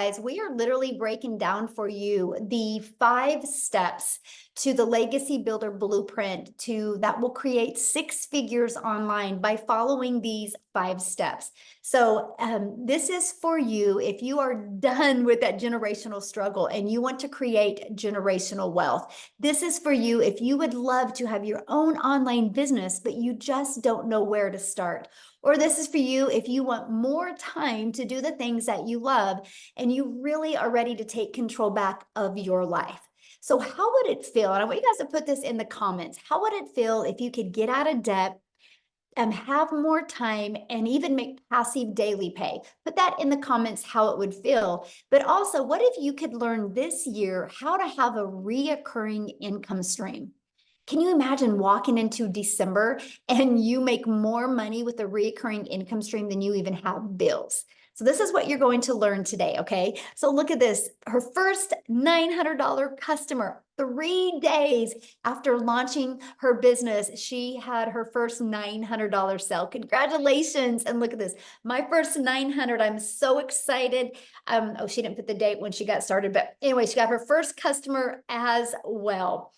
guys, we are literally breaking down for you the 5 steps to the legacy builder blueprint that will create 6 figures online by following these 5 steps. So this is for you if you are done with that generational struggle and you want to create generational wealth. This is for you if you would love to have your own online business, but you just don't know where to start. Or this is for you if you want more time to do the things that you love and you really are ready to take control back of your life. So how would it feel? And I want you guys to put this in the comments. How would it feel if you could get out of debt and have more time and even make passive daily pay? Put that in the comments how it would feel. But also, what if you could learn this year how to have a reoccurring income stream? Can you imagine walking into December and you make more money with a recurring income stream than you even have bills? So this is what you're going to learn today, okay? So look at this. Her first $900 customer, 3 days after launching her business, she had her first $900 sale. Congratulations. And look at this. My first 900, I'm so excited. Oh, she didn't put the date when she got started, but anyway, she got her first customer as well.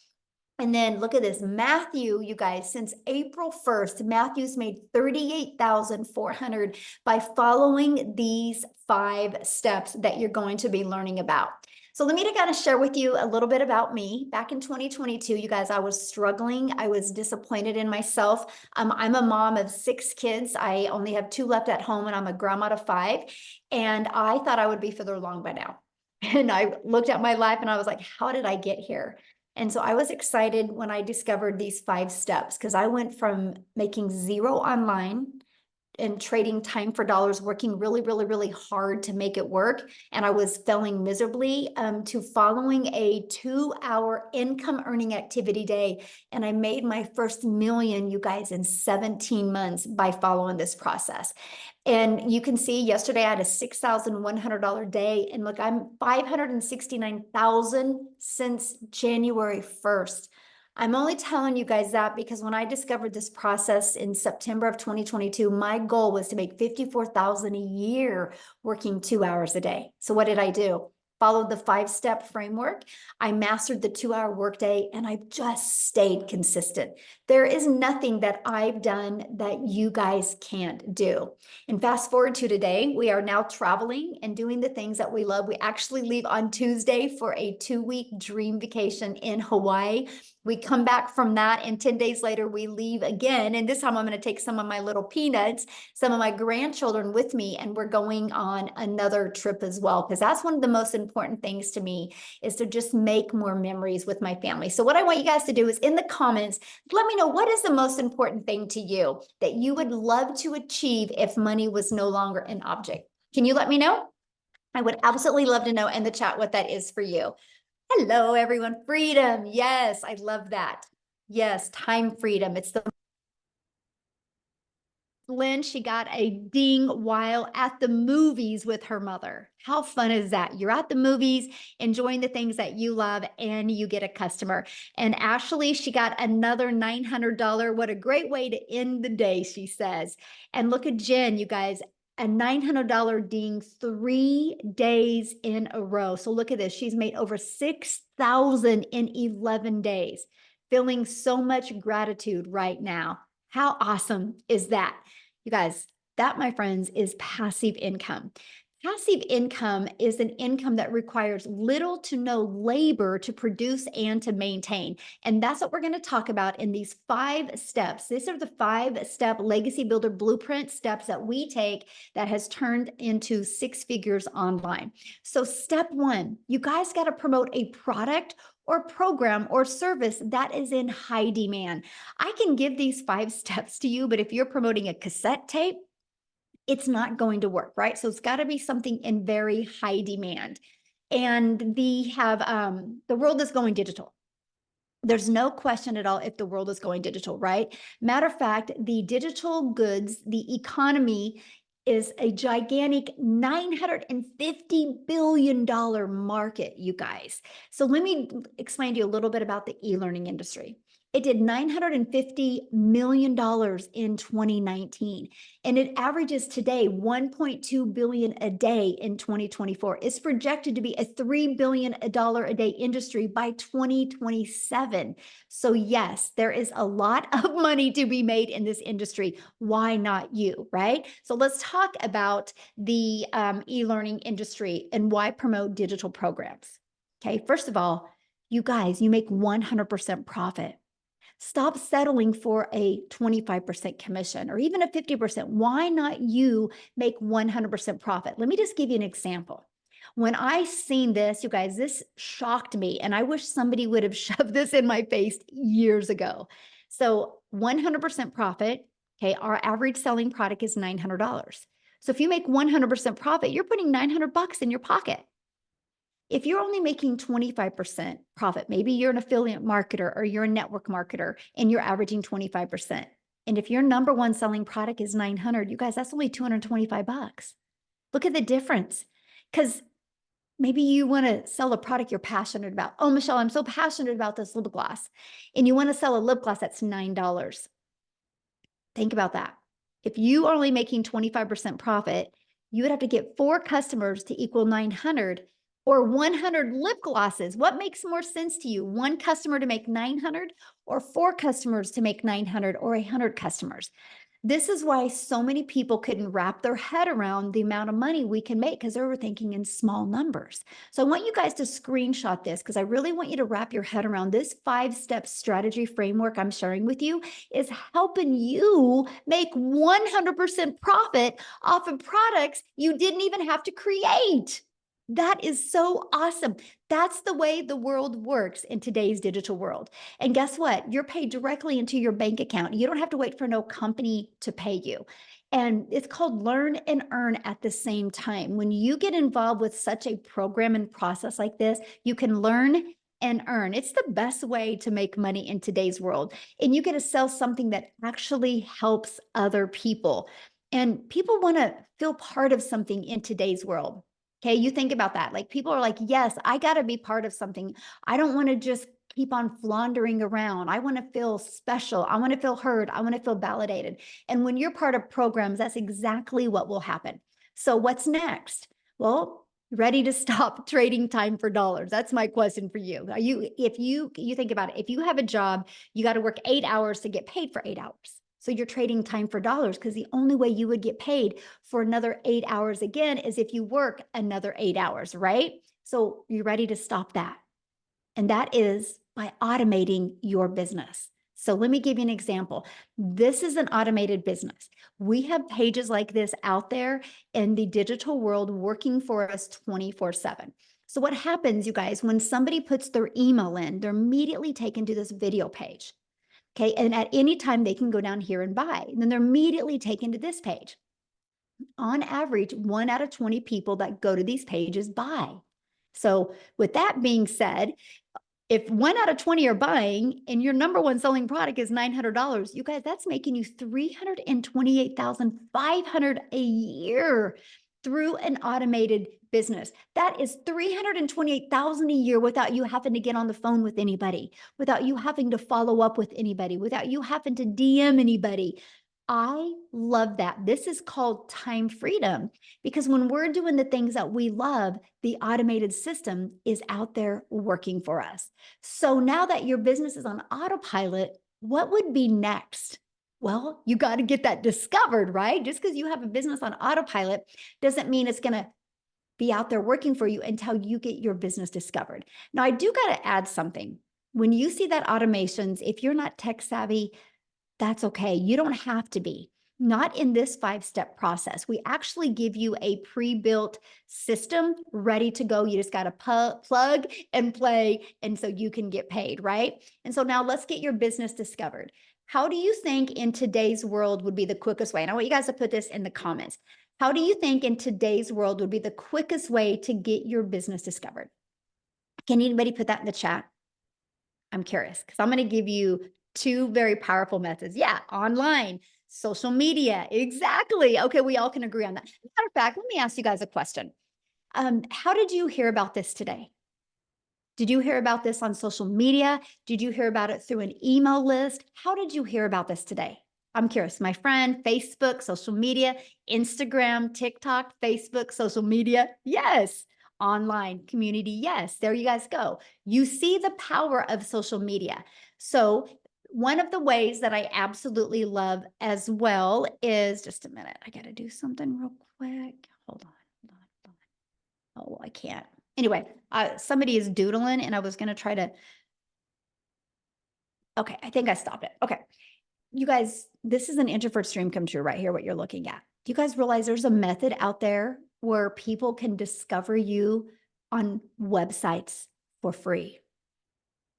And then look at this, Matthew, you guys, since April 1st, Matthew's made $38,400 by following these 5 steps that you're going to be learning about. So let me kind of share with you a little bit about me. Back in 2022, you guys, I was struggling. I was disappointed in myself. I'm a mom of 6 kids. I only have 2 left at home and I'm a grandma of 5. And I thought I would be further along by now. And I looked at my life and I was like, how did I get here? And so I was excited when I discovered these 5 steps because I went from making 0 online and trading time for dollars, working really, really, really hard to make it work. And I was failing miserably to following a 2-hour income earning activity day. And I made my first million, you guys, in 17 months by following this process. And you can see yesterday I had a $6,100 day. And look, I'm 569,000 since January 1st. I'm only telling you guys that because when I discovered this process in September of 2022, my goal was to make 54,000 a year working 2 hours a day. So what did I do? Followed the 5-step framework. I mastered the 2-hour workday and I've just stayed consistent. There is nothing that I've done that you guys can't do. And fast forward to today, we are now traveling and doing the things that we love. We actually leave on Tuesday for a 2-week dream vacation in Hawaii. We come back from that and 10 days later we leave again. And this time I'm going to take some of my little peanuts, some of my grandchildren with me, and we're going on another trip as well. Because that's one of the most important things to me is to just make more memories with my family. So what I want you guys to do is in the comments, let me know what is the most important thing to you that you would love to achieve if money was no longer an object. Can you let me know? I would absolutely love to know in the chat what that is for you. Hello, everyone. Freedom. Yes, I love that. Yes, time freedom. It's the Lynn, she got a ding while at the movies with her mother. How fun is that? You're at the movies, enjoying the things that you love, and you get a customer. And Ashley, she got another $900. What a great way to end the day, she says. And look at Jen, you guys, a $900 ding 3 days in a row. So look at this. She's made over 6,000 in 11 days. Feeling so much gratitude right now. How awesome is that? You guys, that, my friends, is passive income. Passive income is an income that requires little to no labor to produce and to maintain. And that's what we're going to talk about in these 5 steps. These are the 5-step legacy builder blueprint steps that we take that has turned into 6 figures online. So step 1, you guys got to promote a product or program or service that is in high demand. I can give these 5 steps to you, but if you're promoting a cassette tape, it's not going to work, right? So it's got to be something in very high demand. And the world is going digital. There's no question at all if the world is going digital, right? Matter of fact, the digital goods, the economy is a gigantic $950 billion market, you guys. So let me explain to you a little bit about the e-learning industry. It did $950 million in 2019, and it averages today $1.2 billion a day in 2024. It's projected to be a $3 billion a day industry by 2027. So yes, there is a lot of money to be made in this industry. Why not you, right? So let's talk about the e-learning industry and why promote digital programs. Okay, first of all, you guys, you make 100% profit. Stop settling for a 25% commission or even a 50%. Why not you make 100% profit? Let me just give you an example. When I seen this, you guys, this shocked me, and I wish somebody would have shoved this in my face years ago. So 100% profit, okay, our average selling product is $900. So if you make 100% profit, you're putting $900 in your pocket. If you're only making 25% profit, maybe you're an affiliate marketer or you're a network marketer and you're averaging 25%. And if your number one selling product is 900, you guys, that's only 225 bucks. Look at the difference. Because maybe you want to sell a product you're passionate about. Oh, Michelle, I'm so passionate about this lip gloss. And you want to sell a lip gloss that's $9. Think about that. If you are only making 25% profit, you would have to get 4 customers to equal 900 or 100 lip glosses. What makes more sense to you? 1 customer to make 900 or 4 customers to make 900 or 100 customers? This is why so many people couldn't wrap their head around the amount of money we can make because they were thinking in small numbers. So I want you guys to screenshot this because I really want you to wrap your head around this 5-step strategy framework I'm sharing with you is helping you make 100% profit off of products you didn't even have to create. That is so awesome. That's the way the world works in today's digital world. And guess what? You're paid directly into your bank account. You don't have to wait for no company to pay you. And it's called learn and earn at the same time. When you get involved with such a program and process like this, you can learn and earn. It's the best way to make money in today's world. And you get to sell something that actually helps other people. And people want to feel part of something in today's world. Okay, you think about that. Like people are like, yes, I got to be part of something. I don't want to just keep on floundering around. I want to feel special. I want to feel heard. I want to feel validated. And when you're part of programs, that's exactly what will happen. So what's next? Well, ready to stop trading time for dollars? That's my question for you. Are you, if you think about it, if you have a job, you got to work 8 hours to get paid for 8 hours. So you're trading time for dollars because the only way you would get paid for another 8 hours again is if you work another 8 hours, right? So you're ready to stop that. And that is by automating your business. So let me give you an example. This is an automated business. We have pages like this out there in the digital world working for us 24/7. So what happens, you guys, when somebody puts their email in, they're immediately taken to this video page. Okay, and at any time they can go down here and buy. And then they're immediately taken to this page. On average, 1 out of 20 people that go to these pages buy. So with that being said, if 1 out of 20 are buying and your number one selling product is $900, you guys, that's making you $328,500 a year through an automated business. That is $328,000 a year without you having to get on the phone with anybody, without you having to follow up with anybody, without you having to DM anybody. I love that. This is called time freedom because when we're doing the things that we love, the automated system is out there working for us. So now that your business is on autopilot, what would be next? Well, you got to get that discovered, right? Just because you have a business on autopilot doesn't mean it's going to be out there working for you until you get your business discovered. Now, I do got to add something. When you see that automations, if you're not tech savvy, that's okay. You don't have to be. Not in this 5-step process. We actually give you a pre-built system ready to go. You just got to plug and play, and so you can get paid, right? And so now let's get your business discovered. How do you think in today's world would be the quickest way? And I want you guys to put this in the comments. How do you think in today's world would be the quickest way to get your business discovered? Can anybody put that in the chat? I'm curious because I'm going to give you 2 very powerful methods. Yeah, online, social media. Exactly. Okay, we all can agree on that. Matter of fact, let me ask you guys a question. How did you hear about this today? Did you hear about this on social media? Did you hear about it through an email list? How did you hear about this today? I'm curious. My friend, Facebook, social media, Instagram, TikTok, Facebook, social media. Yes. Online community. Yes. There you guys go. You see the power of social media. So one of the ways that I absolutely love as well is, just a minute, I got to do something real quick. Hold on. Oh, I can't. Anyway, somebody is doodling and I was going to try to, okay, I think I stopped it. Okay. You guys, this is an introvert's dream come true right here, what you're looking at. Do you guys realize there's a method out there where people can discover you on websites for free?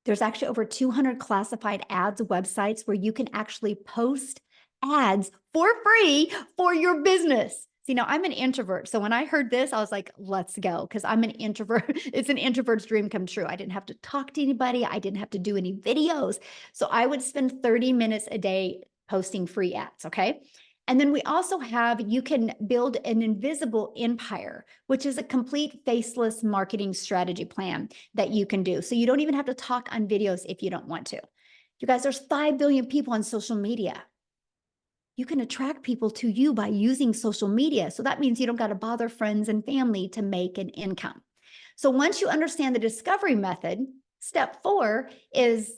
There's actually over 200 classified ads websites where you can actually post ads for free for your business. See, now I'm an introvert. So when I heard this, I was like, let's go. Because I'm an introvert. It's an introvert's dream come true. I didn't have to talk to anybody. I didn't have to do any videos. So I would spend 30 minutes a day posting free ads. Okay. And then we also have, you can build an invisible empire, which is a complete faceless marketing strategy plan that you can do. So you don't even have to talk on videos if you don't want to. You guys, there's 5 billion people on social media. You can attract people to you by using social media. So that means you don't got to bother friends and family to make an income. So once you understand the discovery method, step 4 is,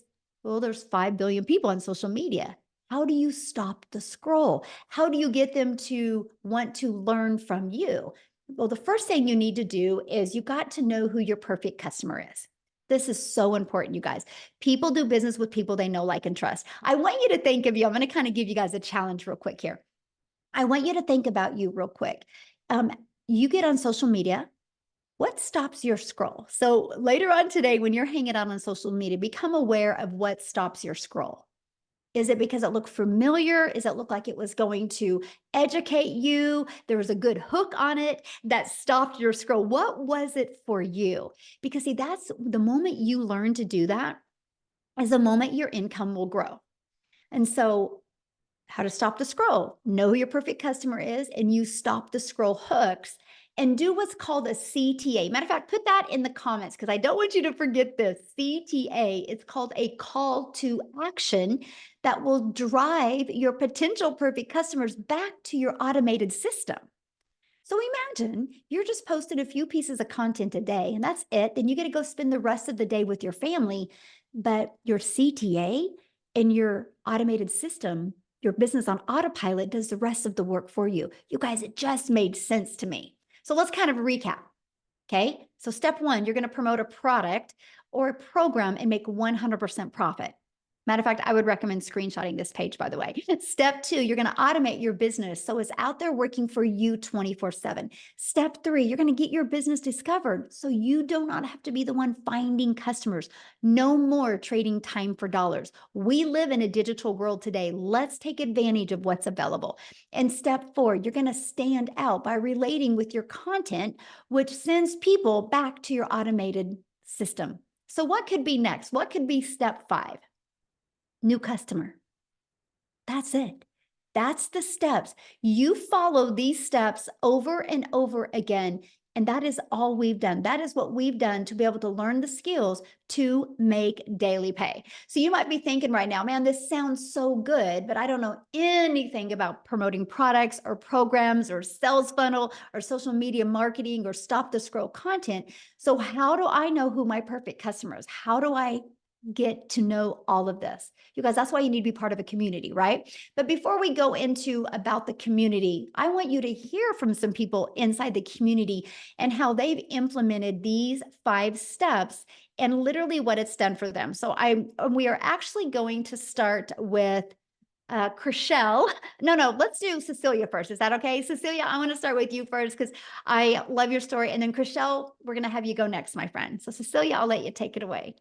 well, there's 5 billion people on social media. How do you stop the scroll? How do you get them to want to learn from you? Well, the first thing you need to do is you got to know who your perfect customer is. This is so important, you guys. People do business with people they know, like, and trust. I want you to think of you. I'm going to kind of give you guys a challenge real quick here. I want you to think about you real quick. You get on social media. What stops your scroll? So later on today, when you're hanging out on social media, become aware of what stops your scroll. Is it because it looked familiar? Is it look like it was going to educate you? There was a good hook on it that stopped your scroll. What was it for you? Because see, that's the moment you learn to do that is the moment your income will grow. And so how to stop the scroll, know who your perfect customer is, and you stop the scroll hooks and do what's called a CTA. Matter of fact, put that in the comments because I don't want you to forget this. CTA, it's called a call to action that will drive your potential perfect customers back to your automated system. So imagine you're just posting a few pieces of content a day and that's it. Then you get to go spend the rest of the day with your family, but your CTA and your automated system, your business on autopilot, does the rest of the work for you. You guys, it just made sense to me. So let's kind of recap. Okay. So step 1, you're going to promote a product or a program and make 100% profit. Matter of fact, I would recommend screenshotting this page, by the way. Step 2, you're going to automate your business so it's out there working for you 24/7. Step 3, you're going to get your business discovered so you do not have to be the one finding customers. No more trading time for dollars. We live in a digital world today. Let's take advantage of what's available. And step 4, you're going to stand out by relating with your content, which sends people back to your automated system. So what could be next? What could be step 5? New customer. That's it. That's the steps. You follow these steps over and over again. And that is all we've done. That is what we've done to be able to learn the skills to make daily pay. So you might be thinking right now, man, this sounds so good, but I don't know anything about promoting products or programs or sales funnel or social media marketing or stop the scroll content. So how do I know who my perfect customer is? How do I get to know all of this? You guys, that's why you need to be part of a community, right? But before we go into about the community, I want you to hear from some people inside the community and how they've implemented these 5 steps and literally what it's done for them. So we are actually going to start with Chriselle. No, let's do Cecilia first. Is that okay? Cecilia, I want to start with you first because I love your story. And then Chriselle, we're going to have you go next, my friend. So Cecilia, I'll let you take it away.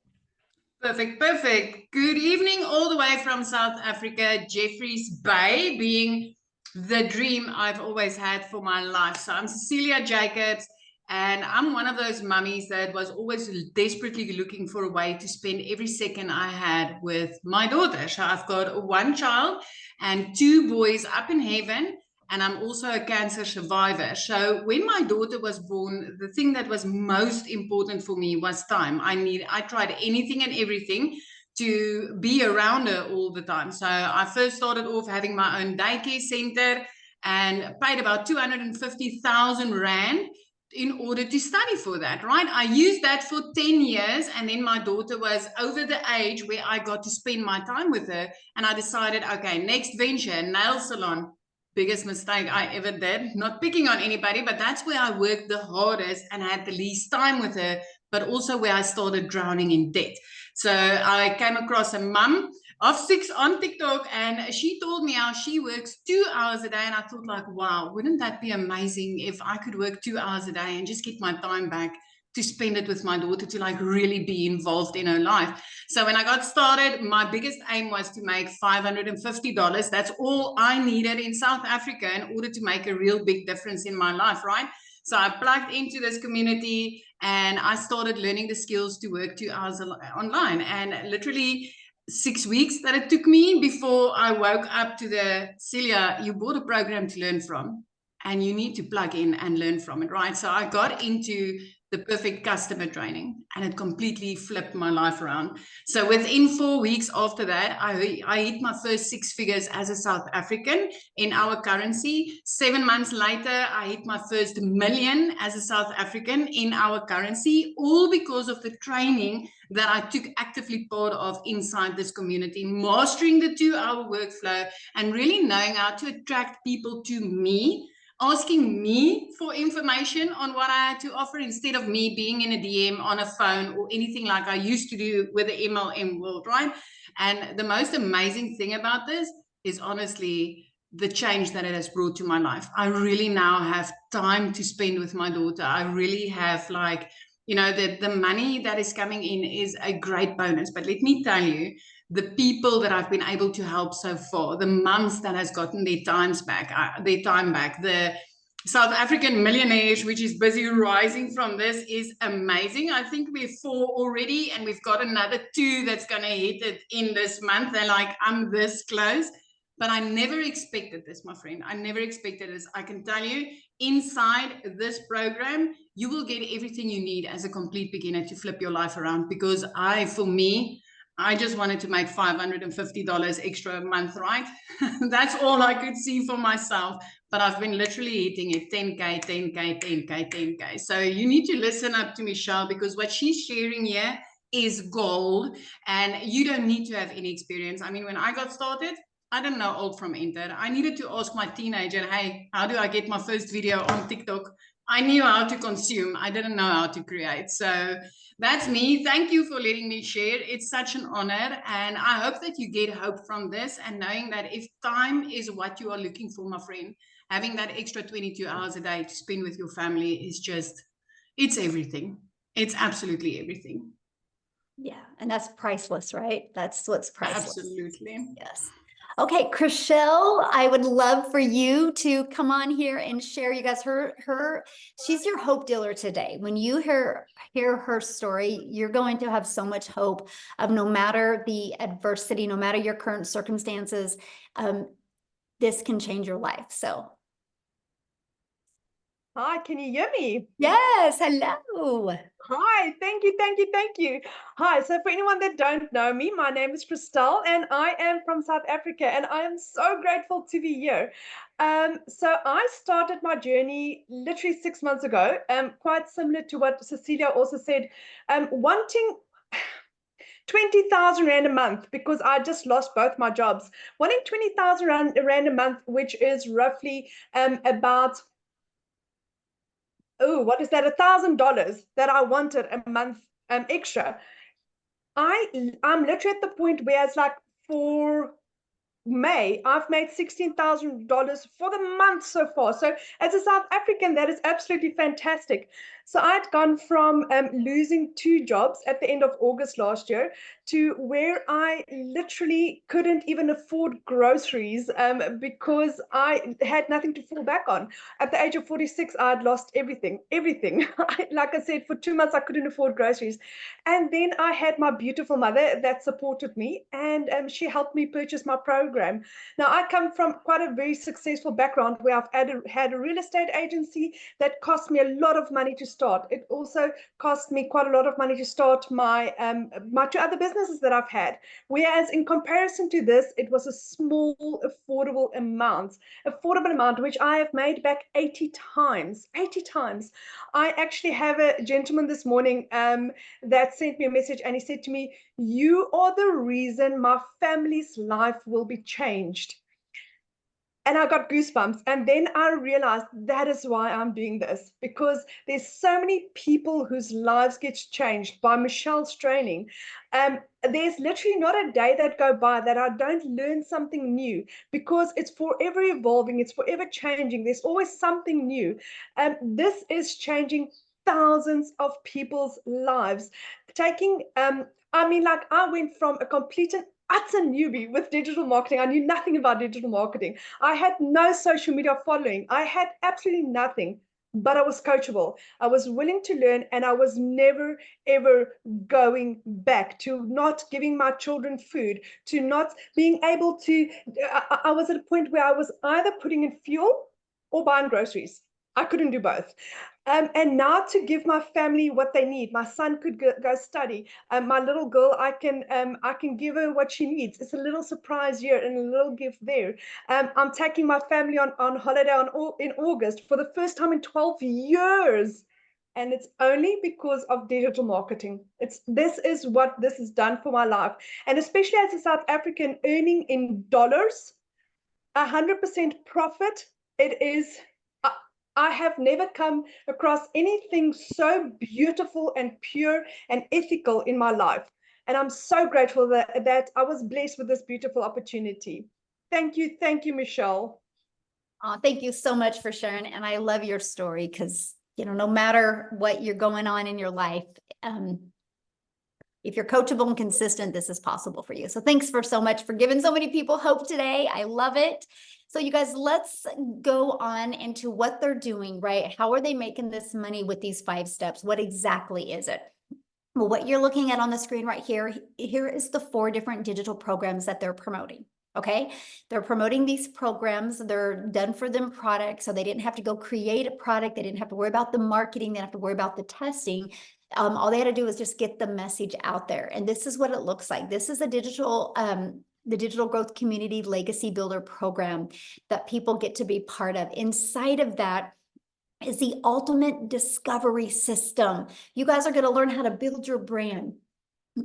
Perfect, perfect. Good evening all the way from South Africa, Jeffreys Bay being the dream I've always had for my life. So I'm Cecilia Jacobs, and I'm one of those mummies that was always desperately looking for a way to spend every second I had with my daughter. So I've got 1 child and 2 boys up in heaven, and I'm also a cancer survivor. So when my daughter was born, the thing that was most important for me was time. I tried anything and everything to be around her all the time. So I first started off having my own daycare center and paid about 250,000 Rand in order to study for that, right? I used that for 10 years, and then my daughter was over the age where I got to spend my time with her, and I decided, okay, next venture, nail salon. Biggest mistake I ever did. Not picking on anybody, but that's where I worked the hardest and had the least time with her, but also where I started drowning in debt. So I came across a mum of 6 on TikTok, and she told me how she works 2 hours a day, and I thought, like, wow, wouldn't that be amazing if I could work 2 hours a day and just get my time back to spend it with my daughter, to like really be involved in her life. So when I got started, my biggest aim was to make $550. That's all I needed in South Africa in order to make a real big difference in my life, right? So I plugged into this community and I started learning the skills to work 2 hours online. And literally 6 weeks that it took me before I woke up to the, Celia, you bought a program to learn from and you need to plug in and learn from it, right? So I got into the perfect customer training, and it completely flipped my life around. So within 4 weeks after that, I hit my first 6 figures as a South African in our currency. 7 months later, I hit my first million as a South African in our currency, all because of the training that I took actively part of inside this community, mastering the 2-hour workflow and really knowing how to attract people to me, asking me for information on what I had to offer instead of me being in a DM on a phone or anything like I used to do with the MLM world, right? And the most amazing thing about this is honestly the change that it has brought to my life. I really now have time to spend with my daughter. I really have, like, you know, the money that is coming in is a great bonus. But let me tell you, the people that I've been able to help so far, the mums that has gotten their time back, the South African millionaires, which is busy rising from this, is amazing. I think we're 4 already, and we've got another 2 that's going to hit it in this month. They're like, I'm this close. But I never expected this, my friend. I never expected this. I can tell you, inside this program, you will get everything you need as a complete beginner to flip your life around. Because for me, I just wanted to make $550 extra a month, right? That's all I could see for myself. But I've been literally hitting it 10K, 10K, 10K, 10K. So you need to listen up to Michelle, because what she's sharing here is gold, and you don't need to have any experience. I mean, when I got started, I didn't know alt from enter. I needed to ask my teenager, hey, how do I get my first video on TikTok? I knew how to consume. I didn't know how to create. So that's me. Thank you for letting me share. It's such an honor. And I hope that you get hope from this, and knowing that if time is what you are looking for, my friend, having that extra 22 hours a day to spend with your family is just, it's everything. It's absolutely everything. Yeah, and that's priceless, right? That's what's priceless. Absolutely. Yes. Okay, Chriselle, I would love for you to come on here and share. You guys, she's your hope dealer today. When you hear her story, you're going to have so much hope of, no matter the adversity, no matter your current circumstances, this can change your life. So. Hi, can you hear me? Yes, hello. Hi, thank you, thank you, thank you. Hi, so for anyone that don't know me, my name is Christelle and I am from South Africa, and I am so grateful to be here. So I started my journey literally 6 months ago, quite similar to what Cecilia also said, wanting 20,000 Rand a month, because I just lost both my jobs. Wanting 20,000 Rand a month, which is roughly about, oh, what is that? $1,000 that I wanted a month extra. I'm literally at the point where it's like, for May, I've made $16,000 for the month so far. So as a South African, that is absolutely fantastic. So I'd gone from losing 2 jobs at the end of August last year to where I literally couldn't even afford groceries because I had nothing to fall back on. At the age of 46, I had lost everything. Like I said, for 2 months, I couldn't afford groceries. And then I had my beautiful mother that supported me, and she helped me purchase my program. Now, I come from quite a very successful background where I've had a real estate agency that cost me a lot of money to start. It also cost me quite a lot of money to start my my two other businesses that I've had. Whereas in comparison to this, it was a small, affordable amount, which I have made back 80 times. 80 times. I actually have a gentleman this morning that sent me a message, and he said to me, "You are the reason my family's life will be changed." And I got goosebumps. And then I realized that is why I'm doing this, because there's so many people whose lives get changed by Michelle's training. There's literally not a day that go by that I don't learn something new, because it's forever evolving, it's forever changing. There's always something new. This is changing thousands of people's lives. Like I went from a complete and utter newbie with digital marketing. I knew nothing about digital marketing. I had no social media following. I had absolutely nothing, but I was coachable. I was willing to learn, and I was never, ever going back to not giving my children food, to not being able to. I was at a point where I was either putting in fuel or buying groceries. I couldn't do both. And now to give my family what they need. My son could go study. My little girl, I can give her what she needs. It's a little surprise here and a little gift there. I'm taking my family on holiday in August for the first time in 12 years. And it's only because of digital marketing. This is what this has done for my life. And especially as a South African earning in dollars, 100% profit, it is. I have never come across anything so beautiful and pure and ethical in my life. And I'm so grateful that I was blessed with this beautiful opportunity. Thank you, Michelle. Thank you so much for sharing. And I love your story because, no matter what you're going on in your life, if you're coachable and consistent, this is possible for you. So thanks so much for giving so many people hope today. I love it. So you guys, let's go on into what they're doing, right? How are they making this money with these 5 steps? What exactly is it? Well, what you're looking at on the screen right here is the 4 different digital programs that they're promoting. Okay, they're promoting these programs. They're done for them products. So they didn't have to go create a product. They didn't have to worry about the marketing. They didn't have to worry about the testing. All they had to do was just get the message out there. And this is what it looks like. This is a the Digital Growth Community Legacy Builder program that people get to be part of. Inside of that is the ultimate discovery system. You guys are going to learn how to build your brand,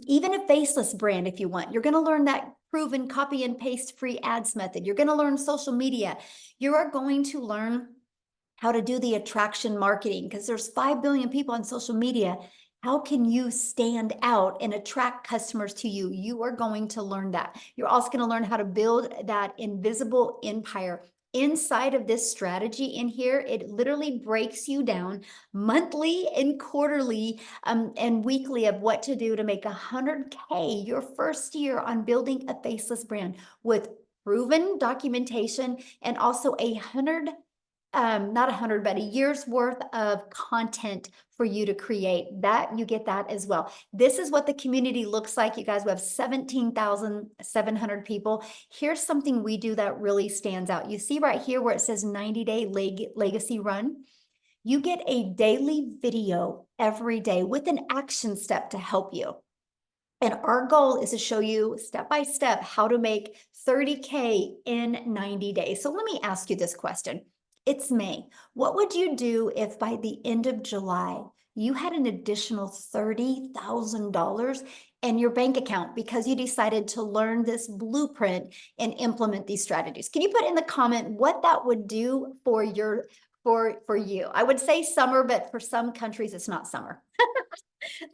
even a faceless brand if you want. You're going to learn that proven copy and paste free ads method. You're going to learn social media. You are going to learn how to do the attraction marketing, because there's 5 billion people on social media. How can you stand out and attract customers to you? You are going to learn that. You're also going to learn how to build that invisible empire. Inside of this strategy in here, it literally breaks you down monthly and quarterly and weekly of what to do to make 100K your first year on building a faceless brand with proven documentation and also not 100, but a year's worth of content for you to create. That you get that as well. This is what the community looks like. You guys, we have 17,700 people. Here's something we do that really stands out. You see right here where it says 90-day legacy run. You get a daily video every day with an action step to help you. And our goal is to show you step by step how to make 30K in 90 days. So let me ask you this question. It's May. What would you do if by the end of July, you had an additional $30,000 in your bank account because you decided to learn this blueprint and implement these strategies? Can you put in the comment what that would do for you? I would say summer, but for some countries, it's not summer.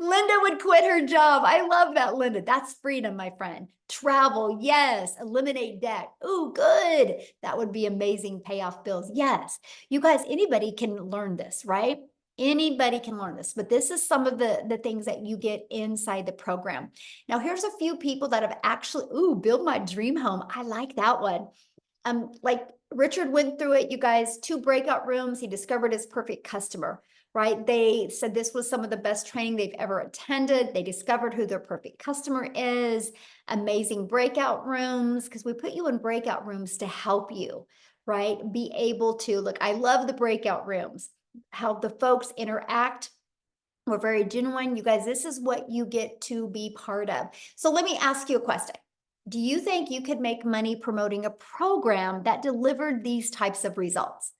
Linda would quit her job. I love that, Linda. That's freedom, my friend. Travel, yes. Eliminate debt. Ooh, good. That would be amazing. Pay off bills. Yes. You guys, anybody can learn this, right? Anybody can learn this, but this is some of the things that you get inside the program. Now, here's a few people that have actually, build my dream home. I like that one. Like Richard went through it, you guys, 2 breakout rooms. He discovered his perfect customer, right? They said this was some of the best training they've ever attended. They discovered who their perfect customer is. Amazing breakout rooms, because we put you in breakout rooms to help you, right? Be able to, look, I love the breakout rooms, how the folks interact. We're very genuine. You guys, this is what you get to be part of. So let me ask you a question. Do you think you could make money promoting a program that delivered these types of results?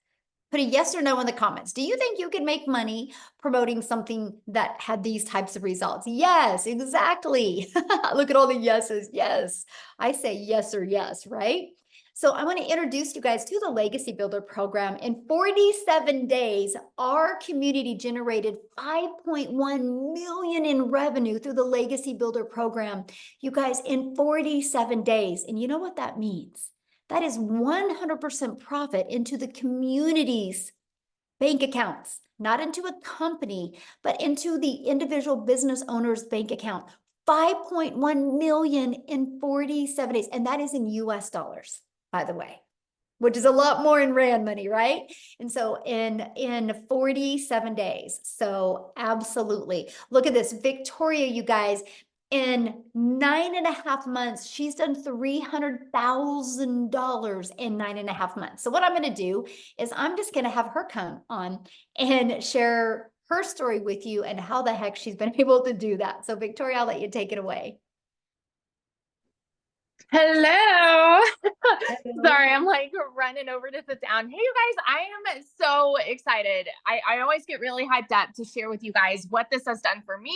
Put a yes or no in the comments. Do you think you could make money promoting something that had these types of results? Yes, exactly. Look at all the yeses. Yes, I say yes or yes, right? So I want to introduce you guys to the Legacy Builder program. In 47 days, our community generated 5.1 million in revenue through the Legacy Builder program. You guys, in 47 days. And you know what that means? That is 100% profit into the community's bank accounts, not into a company, but into the individual business owner's bank account. 5.1 million in 47 days. And that is in US dollars, by the way, which is a lot more in Rand money, right? And so in 47 days. So absolutely. Look at this. Victoria, you guys, in 9.5 months, she's done $300,000 in 9.5 months. So what I'm going to do is I'm just going to have her come on and share her story with you and how the heck she's been able to do that. So Victoria, I'll let you take it away. Hello. Sorry, I'm like running over to sit down. Hey, you guys, I am so excited. I always get really hyped up to share with you guys what this has done for me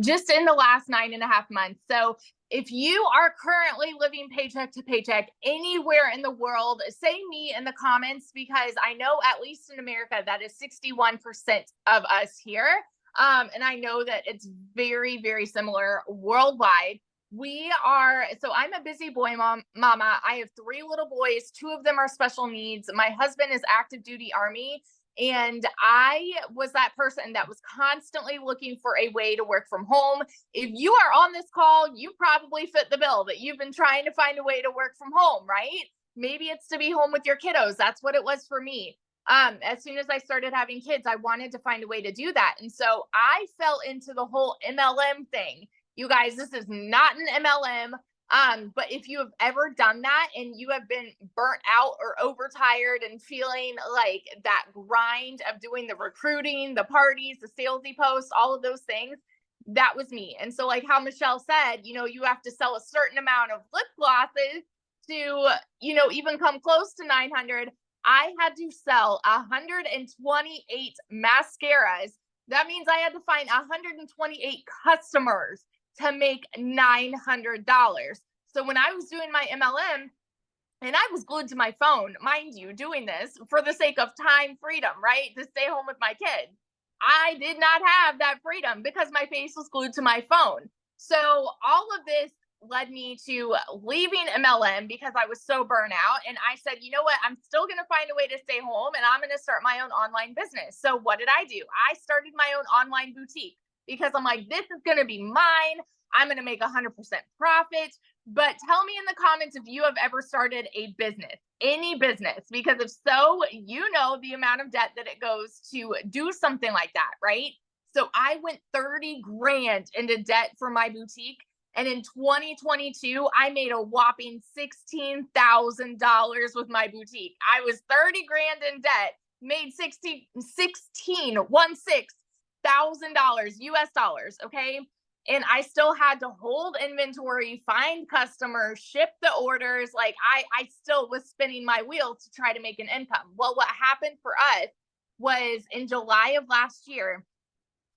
just in the last 9.5 months. So if you are currently living paycheck to paycheck anywhere in the world, say me in the comments, because I know at least in America, that is 61% of us here. And I know that it's very, very similar worldwide. So I'm a busy boy mama. I have 3 little boys. 2 of them are special needs. My husband is active duty Army. And I was that person that was constantly looking for a way to work from home. If you are on this call, you probably fit the bill that you've been trying to find a way to work from home, right? Maybe it's to be home with your kiddos. That's what it was for me. As soon as I started having kids, I wanted to find a way to do that. And so I fell into the whole MLM thing. You guys, this is not an MLM. But if you have ever done that and you have been burnt out or overtired and feeling like that grind of doing the recruiting, the parties, the salesy posts, all of those things, that was me. And so like how Michelle said, you have to sell a certain amount of lip glosses to, even come close to 900. I had to sell 128 mascaras. That means I had to find 128 customers to make $900. So when I was doing my MLM, and I was glued to my phone, mind you, doing this for the sake of time freedom, right? To stay home with my kids. I did not have that freedom because my face was glued to my phone. So all of this led me to leaving MLM because I was so burnt out. And I said, you know what? I'm still going to find a way to stay home and I'm going to start my own online business. So what did I do? I started my own online boutique because I'm like, this is going to be mine. I'm going to make 100% profit. But tell me in the comments if you have ever started a business, any business, because if so, you know the amount of debt that it goes to do something like that, right? So I went 30 grand into debt for my boutique. And in 2022, I made a whopping $16,000 with my boutique. I was 30 grand in debt, made $16,000 US dollars. Okay. And I still had to hold inventory, find customers, ship the orders. Like I still was spinning my wheel to try to make an income. Well, what happened for us was in July of last year,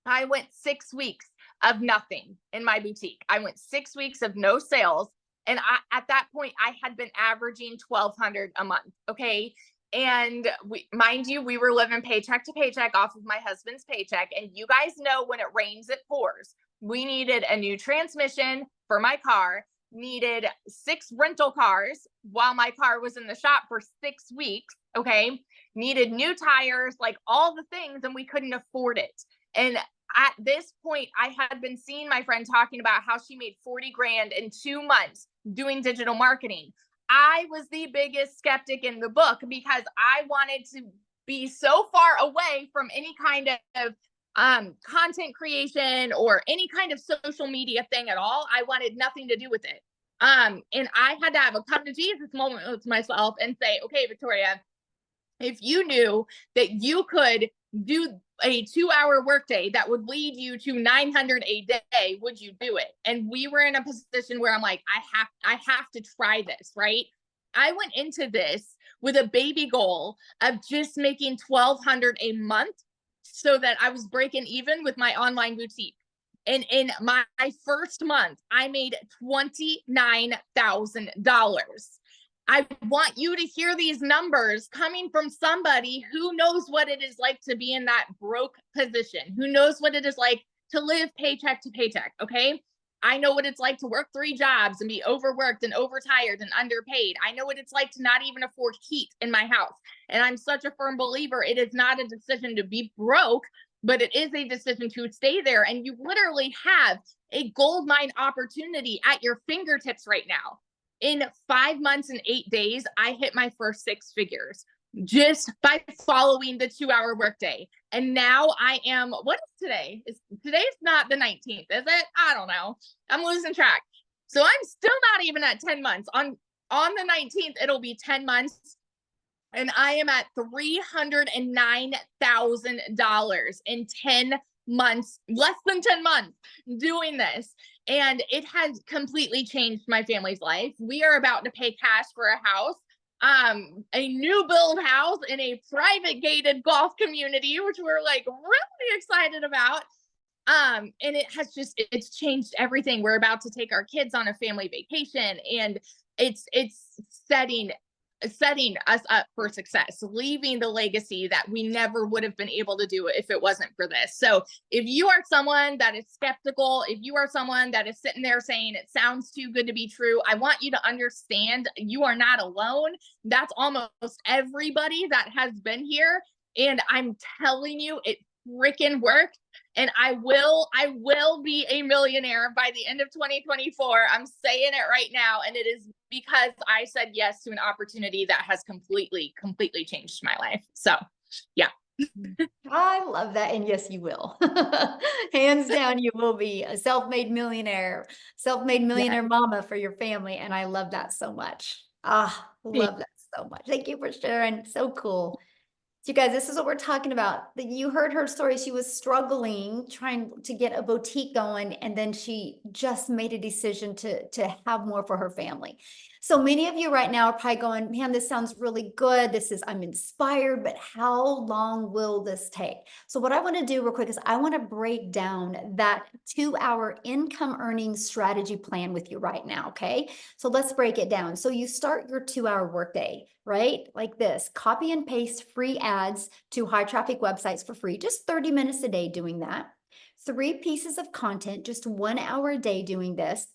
I went 6 weeks of nothing in my boutique. I went 6 weeks of no sales. And at that point, I had been averaging $1,200 a month. Okay. And mind you, we were living paycheck to paycheck off of my husband's paycheck. And you guys know when it rains, it pours. We needed a new transmission for my car. needed 6 rental cars while my car was in the shop for 6 weeks. Okay. Needed new tires, like all the things, and we couldn't afford it. And at this point, I had been seeing my friend talking about how she made 40 grand in 2 months doing digital marketing. I was the biggest skeptic in the book because I wanted to be so far away from any kind of content creation or any kind of social media thing at all. I wanted nothing to do with it. And I had to have a come to Jesus moment with myself and say, okay, Victoria, if you knew that you could do a 2-hour workday that would lead you to 900 a day, would you do it? And we were in a position where I'm like, I have to try this, right? I went into this with a baby goal of just making $1,200 a month so that I was breaking even with my online boutique. And in my first month, I made $29,000. I want you to hear these numbers coming from somebody who knows what it is like to be in that broke position, who knows what it is like to live paycheck to paycheck. Okay. I know what it's like to work 3 jobs and be overworked and overtired and underpaid. I know what it's like to not even afford heat in my house. And I'm such a firm believer, it is not a decision to be broke, but it is a decision to stay there. And you literally have a gold mine opportunity at your fingertips right now. In 5 months and 8 days, I hit my first 6 figures just by following the 2-hour workday. And now I am, what is today? Today's not the 19th, is it? I don't know. I'm losing track. So I'm still not even at 10 months. On the 19th, it'll be 10 months. And I am at $309,000 in 10 months, less than 10 months doing this. And it has completely changed my family's life. We are about to pay cash for a house, a new build house in a private gated golf community, which we're like really excited about. And it's changed everything. We're about to take our kids on a family vacation, and it's setting us up for success, leaving the legacy that we never would have been able to do if it wasn't for this. So if you are someone that is skeptical, if you are someone that is sitting there saying it sounds too good to be true, I want you to understand you are not alone. That's almost everybody that has been here. And I'm telling you, it freaking worked. And I will be a millionaire by the end of 2024. I'm saying it right now. And it is because I said yes to an opportunity that has completely changed my life. So yeah. I love that. And yes, you will. Hands down, you will be a self-made millionaire mama for your family. And I love that so much. Love that so much. Thank you for sharing. So cool. So you guys, this is what we're talking about. You heard her story. She was struggling, trying to get a boutique going, and then she just made a decision to have more for her family. So many of you right now are probably going, man, this sounds really good. I'm inspired, but how long will this take? So what I want to do real quick is I want to break down that 2-hour income earning strategy plan with you right now. Okay. So let's break it down. So you start your 2-hour workday, right? Like this, copy and paste free ads to high traffic websites for free, just 30 minutes a day doing that. 3 pieces of content, just 1 hour a day doing this.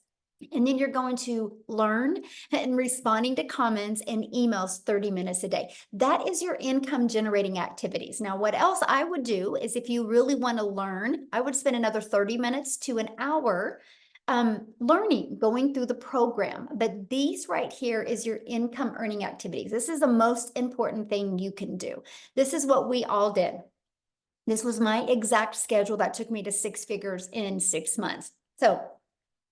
And then you're going to learn and responding to comments and emails 30 minutes a day. That is your income generating activities. Now, what else I would do is if you really want to learn, I would spend another 30 minutes to an hour learning, going through the program. But these right here is your income earning activities. This is the most important thing you can do. This is what we all did. This was my exact schedule that took me to 6 figures in 6 months. So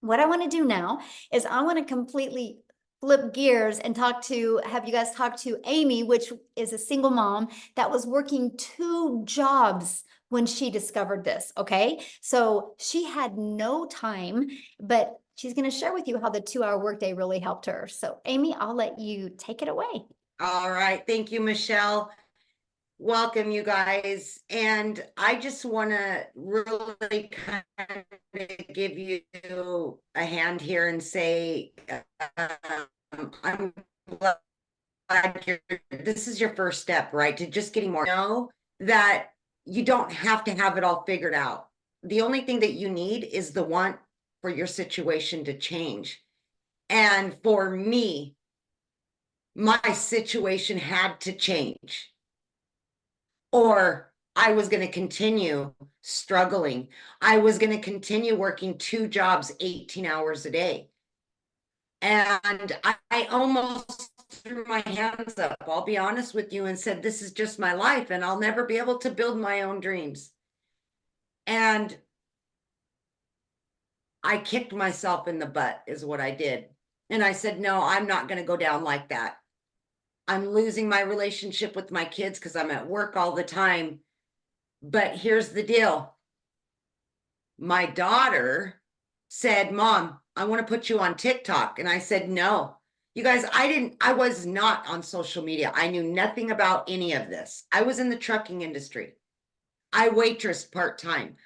what I want to do now is I want to completely flip gears and have you guys talk to Amy, which is a single mom that was working 2 jobs when she discovered this. Okay. So she had no time, but she's going to share with you how the 2-hour workday really helped her. So Amy, I'll let you take it away. All right. Thank you, Michelle. Welcome, you guys. And I just want to really kind of give you a hand here and say, I'm glad this is your first step, right? To just getting more. Know that you don't have to have it all figured out. The only thing that you need is the want for your situation to change. And for me, my situation had to change, or I was going to continue struggling. I was going to continue working 2 jobs, 18 hours a day. And I almost threw my hands up, I'll be honest with you, and said, this is just my life and I'll never be able to build my own dreams. And I kicked myself in the butt is what I did. And I said, no, I'm not going to go down like that. I'm losing my relationship with my kids because I'm at work all the time. But here's the deal. My daughter said, Mom, I want to put you on TikTok. And I said, no. You guys, I was not on social media. I knew nothing about any of this. I was in the trucking industry. I waitressed part-time.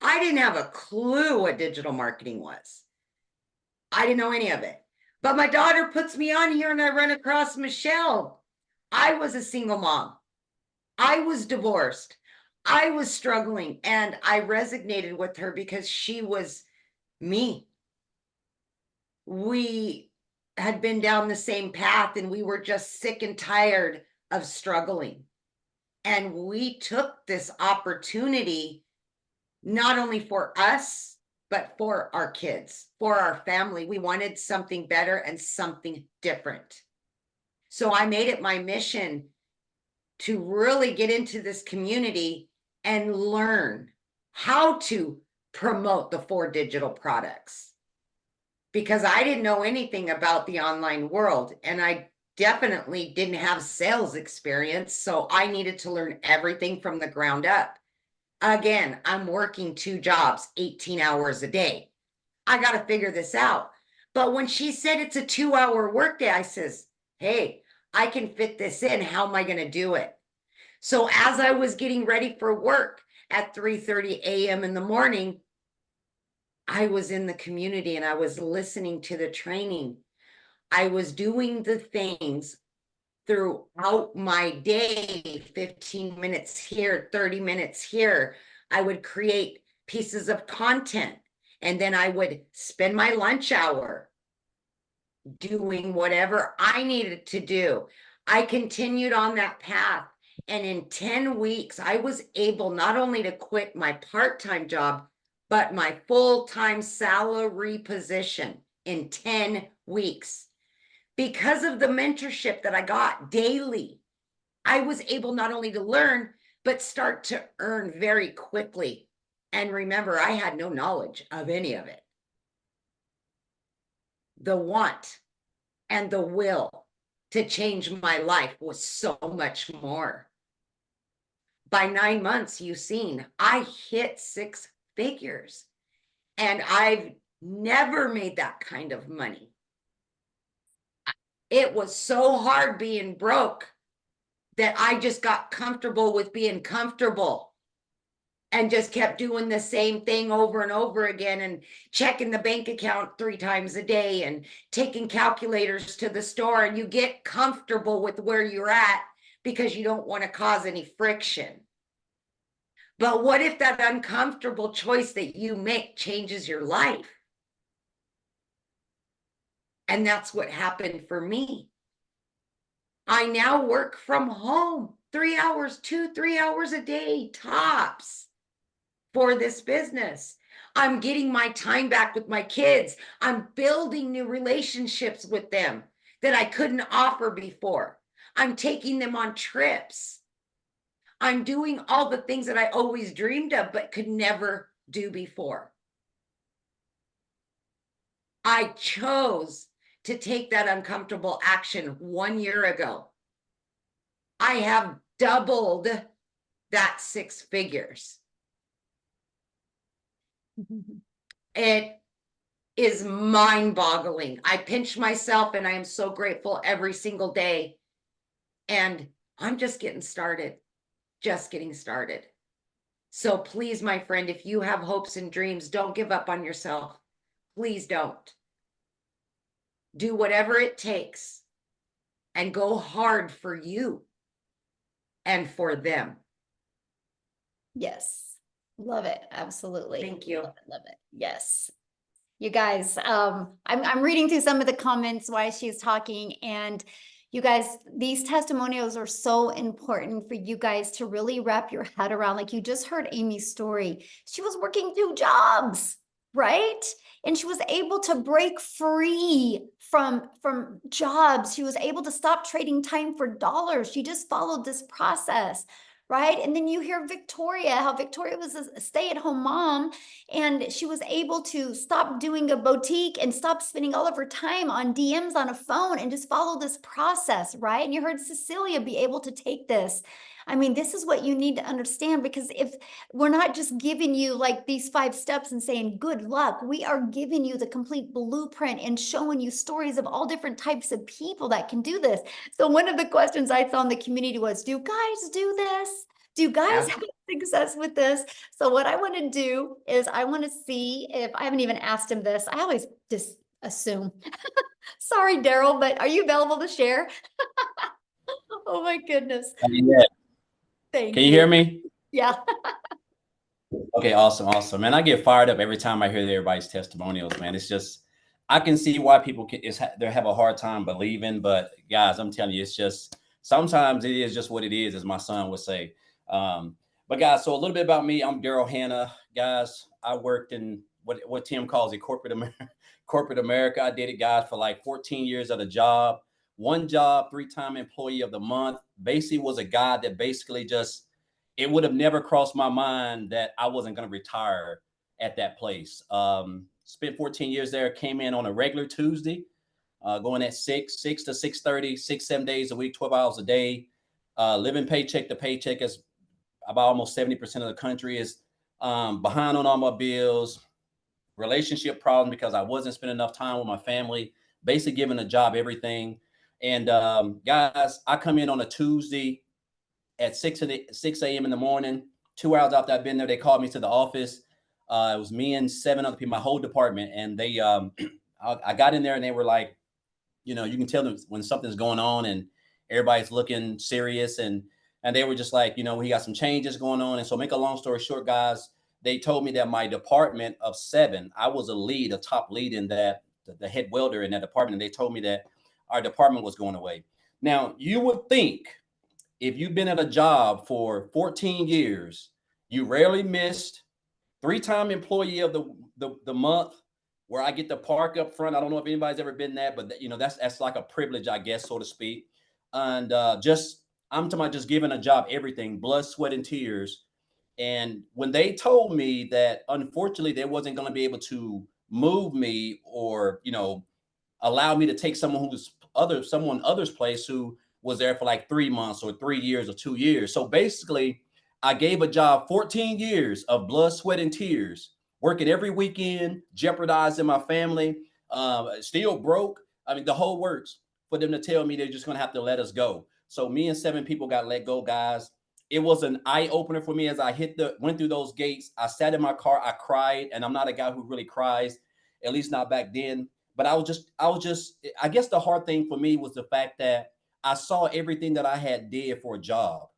I didn't have a clue what digital marketing was. I didn't know any of it. But my daughter puts me on here and I run across Michelle. I was a single mom. I was divorced. I was struggling, and I resonated with her because she was me. We had been down the same path and we were just sick and tired of struggling. And we took this opportunity not only for us, but for our kids, for our family. We wanted something better and something different. So I made it my mission to really get into this community and learn how to promote the 4 digital products, because I didn't know anything about the online world and I definitely didn't have sales experience. So I needed to learn everything from the ground up. Again, I'm working 2 jobs, 18 hours a day. I got to figure this out. But when she said it's a 2-hour workday, I says, hey, I can fit this in. How am I going to do it? So as I was getting ready for work at 3:30 a.m. in the morning, I was in the community and I was listening to the training. I was doing the things throughout my day, 15 minutes here, 30 minutes here. I would create pieces of content, and then I would spend my lunch hour doing whatever I needed to do. I continued on that path. And in 10 weeks, I was able not only to quit my part-time job, but my full-time salary position in 10 weeks. Because of the mentorship that I got daily, I was able not only to learn, but start to earn very quickly. And remember, I had no knowledge of any of it. The want and the will to change my life was so much more. By 9 months, you've seen, I hit 6 figures, and I've never made that kind of money. It was so hard being broke that I just got comfortable with being comfortable and just kept doing the same thing over and over again, and checking the bank account 3 times a day and taking calculators to the store. And you get comfortable with where you're at because you don't want to cause any friction. But what if that uncomfortable choice that you make changes your life? And that's what happened for me. I now work from home 3 hours, 2-3 hours a day tops for this business. I'm getting my time back with my kids. I'm building new relationships with them that I couldn't offer before. I'm taking them on trips. I'm doing all the things that I always dreamed of, but could never do before. I chose to take that uncomfortable action 1 year ago. I have doubled that 6 figures. It is mind-boggling. I pinch myself and I am so grateful every single day. And I'm just getting started. Just getting started. So please, my friend, if you have hopes and dreams, don't give up on yourself. Please don't. Do whatever it takes and go hard for you and for them. Yes. Love it. Absolutely. Thank you. Love it. Love it. Yes. You guys, I'm reading through some of the comments while she's talking, and you guys, these testimonials are so important for you guys to really wrap your head around. Like you just heard Amy's story. She was working 2 jobs, right? And she was able to break free from jobs. She was able to stop trading time for dollars. She just followed this process, right? And then you hear Victoria, how Victoria was a stay-at-home mom, and she was able to stop doing a boutique and stop spending all of her time on DMs on a phone and just follow this process, right? And you heard Cecilia be able to take this. I mean, this is what you need to understand, because if we're not just giving you like these 5 steps and saying good luck, we are giving you the complete blueprint and showing you stories of all different types of people that can do this. So one of the questions I saw in the community was, do guys do this? Do guys have success with this? So what I want to do is I want to see if I haven't even asked him this. I always just assume. Sorry, Daryl, but are you available to share? Oh my goodness. Yeah. Thank Can you hear me? Yeah. Okay, awesome. Man, I get fired up every time I hear everybody's testimonials, man. It's just, I can see why people they have a hard time believing, but guys, I'm telling you, it's just, sometimes it is just what it is, as my son would say. But guys, so a little bit about me. I'm Daryl Hanna. Guys, I worked in what Tim calls corporate America. I did it, guys, for like 14 years at a job. One job, 3-time employee of the month. Basically was a guy that basically just, it would have never crossed my mind that I wasn't going to retire at that place. Spent 14 years there, came in on a regular Tuesday, going at 6 to 6:30, 6-7 days a week, 12 hours a day, living paycheck to paycheck, as about almost 70% of the country is, behind on all my bills, relationship problems because I wasn't spending enough time with my family, basically giving a job everything. And guys, I come in on a Tuesday at 6 a.m. in the morning. 2 hours after I've been there, they called me to the office. It was me and 7 other people, my whole department. And they, I got in there and they were like, you know, you can tell them when something's going on and everybody's looking serious. And they were just like, you know, we got some changes going on. And so, make a long story short, guys, they told me that my department of 7, I was a top lead in that, the head welder in that department. And they told me that our department was going away. Now, you would think, if you've been at a job for 14 years, you rarely missed, 3-time employee of the month, where I get to park up front. I don't know if anybody's ever been that, but you know, that's like a privilege, I guess, so to speak. And I'm talking about just giving a job everything, blood, sweat, and tears. And when they told me that unfortunately they wasn't going to be able to move me, or, you know, allow me to take someone other's place who was there for like 3 months or 3 years or 2 years. So basically, I gave a job 14 years of blood, sweat, and tears, working every weekend, jeopardizing my family, still broke. I mean, the whole works, for them to tell me they're just going to have to let us go. So me and 7 people got let go, guys. It was an eye opener for me as I went through those gates. I sat in my car, I cried, and I'm not a guy who really cries, at least not back then. But I guess the hard thing for me was the fact that I saw everything that I had did for a job.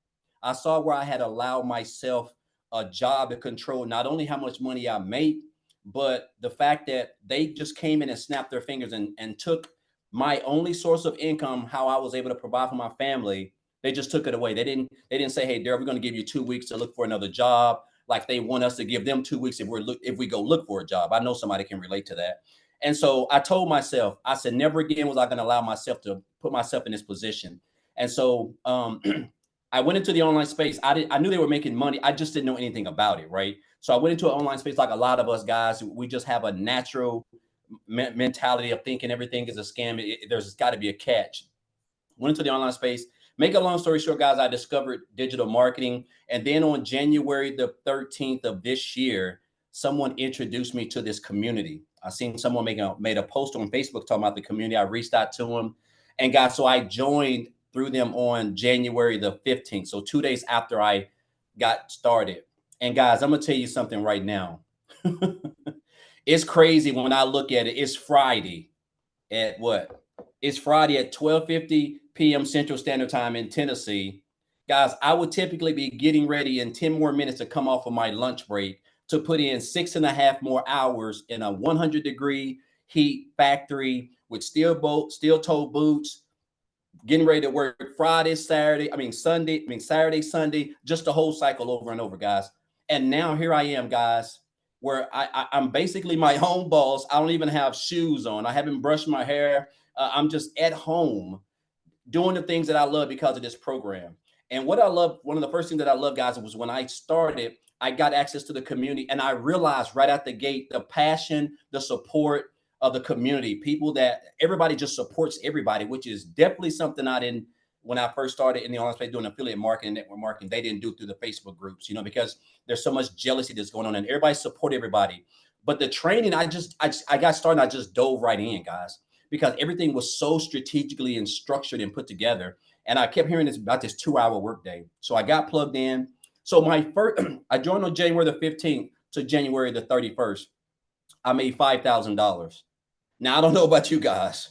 I saw where I had allowed myself a job to control not only how much money I make, but the fact that they just came in and snapped their fingers and took my only source of income, how I was able to provide for my family. They just took it away. They didn't say, hey, Darryl, we're going to give you 2 weeks to look for another job. Like they want us to give them 2 weeks if we go look for a job. I know somebody can relate to that. And so I told myself, I said, never again was I going to allow myself to put myself in this position. And so I went into the online space. I knew they were making money. I just didn't know anything about it, right? So I went into an online space like a lot of us guys. We just have a natural mentality of thinking everything is a scam. There's got to be a catch. Went into the online space. Make a long story short, guys, I discovered digital marketing. And then on January the 13th of this year, someone introduced me to this community. I seen someone made a post on Facebook talking about the community. I reached out to them, and guys, so I joined through them on January the 15th. So 2 days after I got started. And guys, I'm gonna tell you something right now. It's crazy when I look at it. It's Friday at what? It's Friday at 12:50 p.m. Central Standard Time in Tennessee. Guys, I would typically be getting ready in 10 more minutes to come off of my lunch break. to put in 6.5 more hours in a 100-degree heat factory with steel-toe boots, getting ready to work Friday, Saturday, Sunday, just the whole cycle over and over, guys. And now here I am, guys, where I'm basically my own boss. I don't even have shoes on. I haven't brushed my hair. I'm just at home doing the things that I love because of this program. And what I love, one of the first things that I love, guys, was when I started, I got access to the community, and I realized right out the gate the passion, the support of the community, people that everybody just supports everybody, which is definitely something I didn't, when I first started in the online space doing affiliate marketing, network marketing, they didn't do through the Facebook groups, because there's so much jealousy that's going on and everybody support everybody. But the training, I got started, I just dove right in, guys, because everything was so strategically and structured and put together. And I kept hearing this about this 2-hour workday. So I got plugged in. So my first, I joined on January the 15th to January the 31st. I made $5,000. Now, I don't know about you guys,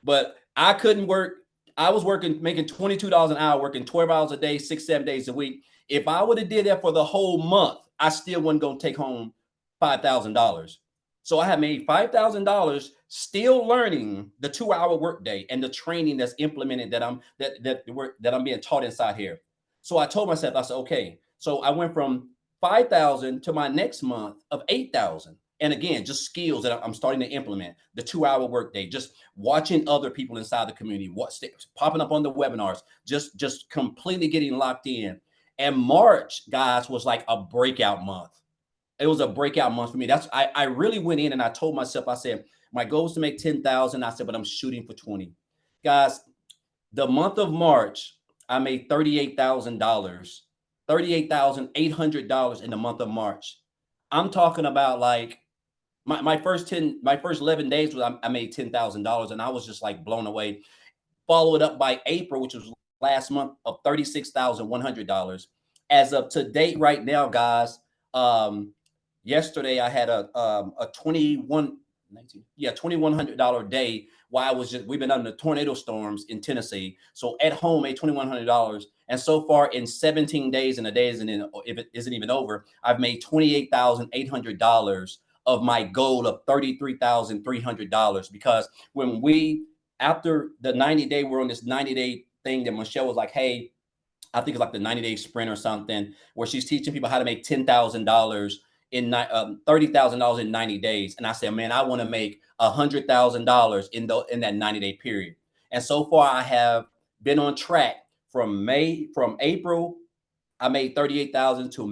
but I couldn't work. I was making $22 an hour, working 12 hours a day, 6-7 days a week. If I would have did that for the whole month, I still wasn't going to take home $5,000. So I had made $5,000 still learning the 2-hour workday and the training that's implemented that I'm being taught inside here. So I told myself, I said, okay. So I went from 5,000 to my next month of 8,000. And again, just skills that I'm starting to implement. The 2-hour workday, just watching other people inside the community, popping up on the webinars, just completely getting locked in. And March, guys, was like a breakout month. It was a breakout month for me. I really went in and I told myself, I said, my goal is to make 10,000. I said, but I'm shooting for 20. Guys, the month of March, I made $38,000, $38,800 in the month of March. I'm talking about like my first 11 days I made $10,000 and I was just like blown away. Followed up by April, which was last month, of $36,100. As of to date right now, guys, yesterday I had a $2,100 day while we've been under tornado storms in Tennessee. So at home, made $2,100. And so far in 17 days, and the day if it isn't even over, I've made $28,800 of my goal of $33,300. Because after the 90-day, we're on this 90-day thing that Michelle was like, hey, I think it's like the 90-day sprint or something, where she's teaching people how to make $10,000 in $30,000 in 90 days. And I said, man, I want to make $100,000 in that 90-day period. And so far I have been on track from April, I made 38,000 to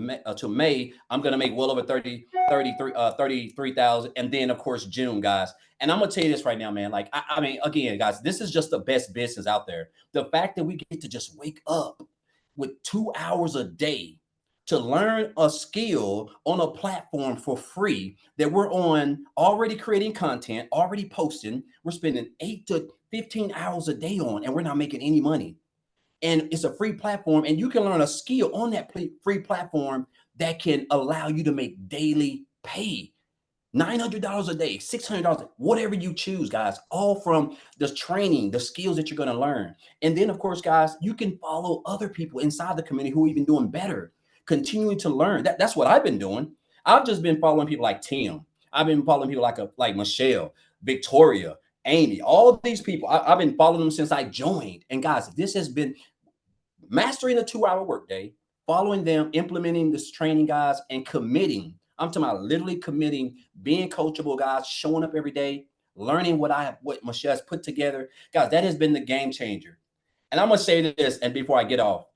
May. I'm going to make well over 33,000. And then of course, June, guys. And I'm going to tell you this right now, man. Like, I mean, again, guys, this is just the best business out there. The fact that we get to just wake up with 2 hours a day to learn a skill on a platform for free that we're on, already creating content, already posting. We're spending 8 to 15 hours a day on, and we're not making any money. And it's a free platform, and you can learn a skill on that free platform that can allow you to make daily pay. $900 a day, $600, whatever you choose, guys, all from the training, the skills that you're going to learn. And then, of course, guys, you can follow other people inside the community who are even doing better, continuing to learn. That's what I've been doing. I've just been following people like Tim. I've been following people like Michelle, Victoria, Amy, all of these people. I've been following them since I joined. And guys, this has been mastering a 2-hour workday, following them, implementing this training, guys, and committing. I'm talking about literally committing, being coachable, guys, showing up every day, learning what Michelle has put together. Guys, that has been the game changer. And I'm going to say this, and before I get off,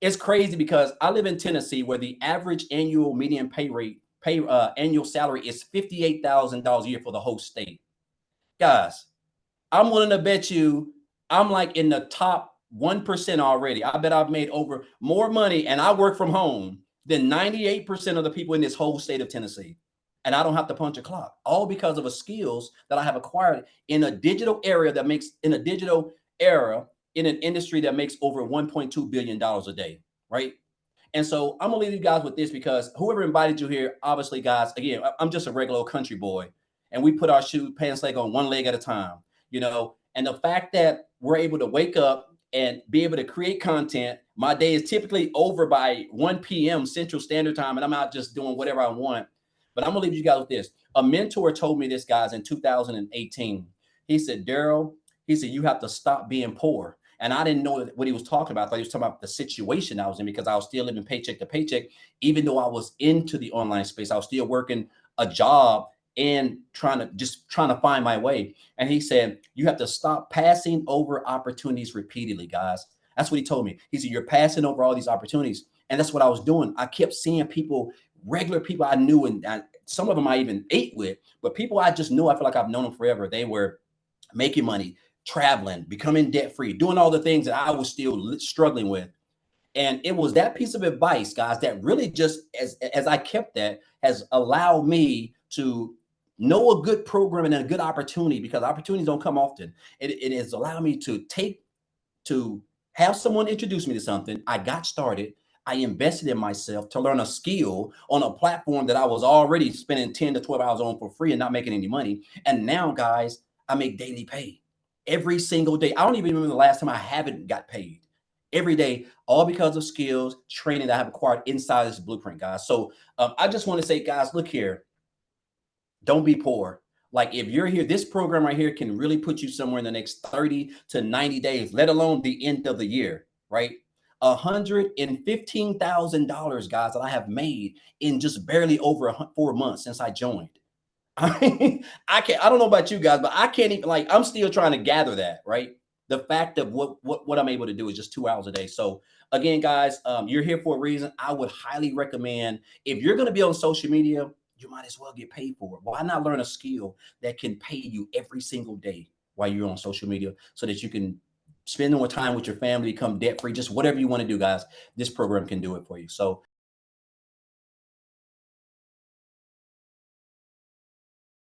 it's crazy because I live in Tennessee where the average annual median annual salary is $58,000 a year for the whole state. Guys, I'm willing to bet you I'm like in the top 1% already. I bet I've made more money, and I work from home, than 98% of the people in this whole state of Tennessee. And I don't have to punch a clock, all because of the skills that I have acquired in a digital era in an industry that makes over $1.2 billion a day, right? And so I'm gonna leave you guys with this, because whoever invited you here, obviously, guys, again, I'm just a regular old country boy, and we put our pants leg on one leg at a time, and the fact that we're able to wake up and be able to create content. My day is typically over by 1 p.m. Central Standard Time, and I'm out just doing whatever I want. But I'm gonna leave you guys with this. A mentor told me this, guys, in 2018. He said, Daryl, he said, you have to stop being poor. And I didn't know what he was talking about. I thought he was talking about the situation I was in, because I was still living paycheck to paycheck. Even though I was into the online space, I was still working a job and trying to find my way. And he said, you have to stop passing over opportunities repeatedly, guys. That's what he told me. He said, you're passing over all these opportunities. And that's what I was doing. I kept seeing people, regular people I knew, and some of them I even ate with, but people I just knew, I feel like I've known them forever. They were making money, traveling, becoming debt free, doing all the things that I was still struggling with. And it was that piece of advice, guys, that really just, as I kept that, has allowed me to know a good program and a good opportunity, because opportunities don't come often. It has allowed me to have someone introduce me to something. I got started. I invested in myself to learn a skill on a platform that I was already spending 10 to 12 hours on for free and not making any money. And now, guys, I make daily pay every single day. I don't even remember the last time I haven't got paid. Every day, all because of skills, training that I have acquired inside this blueprint, guys. So I just want to say, guys, look here, don't be poor. Like, if you're here, this program right here can really put you somewhere in the next 30 to 90 days, let alone the end of the year, right? $115,000, guys, that I have made in just barely over 4 months since I joined. I mean, I don't know about you guys, but I can't even, like, I'm still trying to gather that, right? The fact of what I'm able to do is just 2 hours a day. So again, guys, you're here for a reason. I would highly recommend, if you're going to be on social media, you might as well get paid for it. Why not learn a skill that can pay you every single day while you're on social media, so that you can spend more time with your family, become debt free, just whatever you want to do, guys. This program can do it for you. So